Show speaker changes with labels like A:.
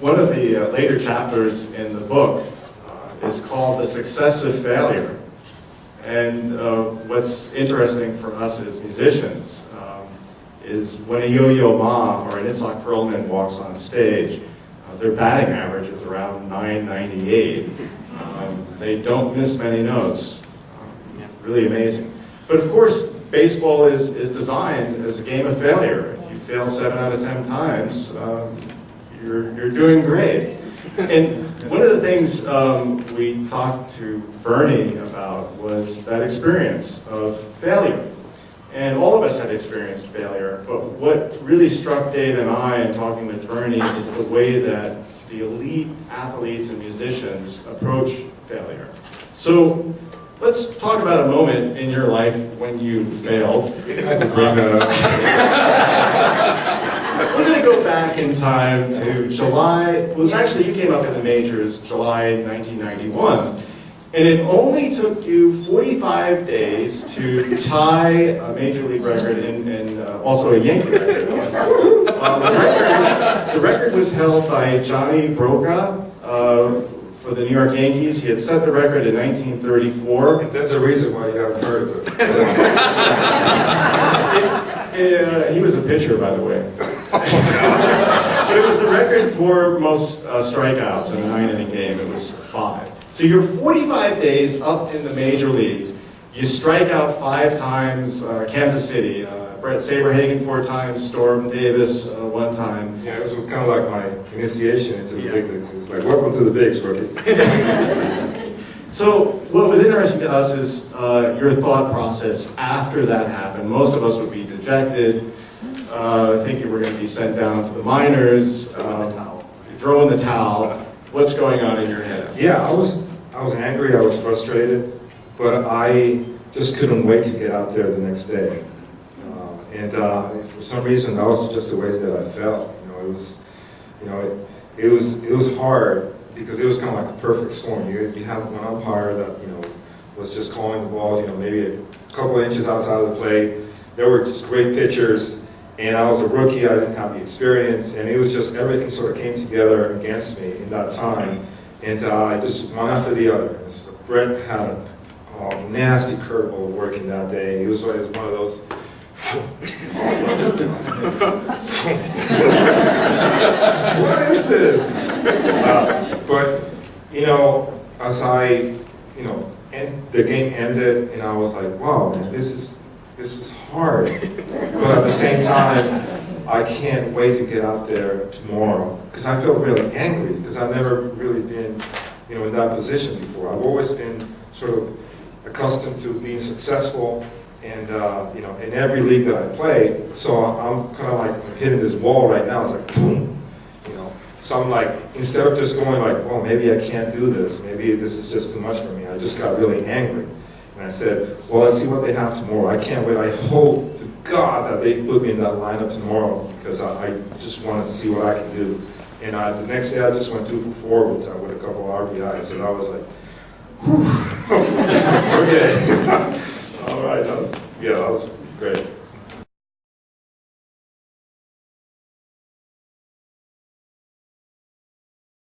A: one of the later chapters in the book is called The Success of Failure. And what's interesting for us as musicians is when a Yo-Yo Ma or an Itzhak Perlman walks on stage, their batting average is around 998. They don't miss many notes. Really amazing. But of course, baseball is designed as a game of failure. If you fail 7 out of 10 times, you're doing great. And one of the things we talked to Bernie about was that experience of failure. And all of us have experienced failure, but what really struck Dave and I in talking with Bernie is the way that the elite athletes and musicians approach failure. So let's talk about a moment in your life when you failed.
B: I had to bring that up.
A: We're going to go back in time to July, it was actually, you came up in the majors July 1991. And it only took you 45 days to tie a major league record and also a Yankee record. The record was held by Johnny Broca for the New York Yankees. He had set the record in 1934.
B: And there's a reason why you haven't heard of
A: it. He was a pitcher, by the way. But it was the record for most strikeouts in a 9-inning game. It was 5. So you're 45 days up in the major leagues. You strike out 5 times, Kansas City. Brett Saberhagen 4 times, Storm Davis 1 time.
B: Yeah, it was kind of like my initiation into the big leagues. It's like, welcome to the bigs, rookie.
A: So what was interesting to us is your thought process after that happened. Most of us would be dejected, thinking we're going to be sent down to the minors, throwing the towel. What's going on in your head?
B: Yeah, I was angry, I was frustrated, but I just couldn't wait to get out there the next day. For some reason, that was just the way that I felt. It was hard because it was kind of like a perfect storm. You have one umpire that was just calling the balls, maybe a couple of inches outside of the plate. There were just great pitchers, and I was a rookie. I didn't have the experience, and it was just everything sort of came together against me in that time. And I just one after the other. So Brett had a nasty curveball working that day. It was one of those. What is this? But as the game ended, and I was like, wow, man, this is hard. But at the same time, I can't wait to get out there tomorrow because I felt really angry because I've never really been, in that position before. I've always been sort of accustomed to being successful. And, in every league that I play, so I'm kind of like hitting this wall right now. It's like, boom, So I'm like, instead of just going like, well, maybe I can't do this. Maybe this is just too much for me. I just got really angry. And I said, well, let's see what they have tomorrow. I can't wait. I hope to God that they put me in that lineup tomorrow because I just wanted to see what I can do. And the next day I just went 2 for 4 with a couple of RBIs. And I was like, whew, okay.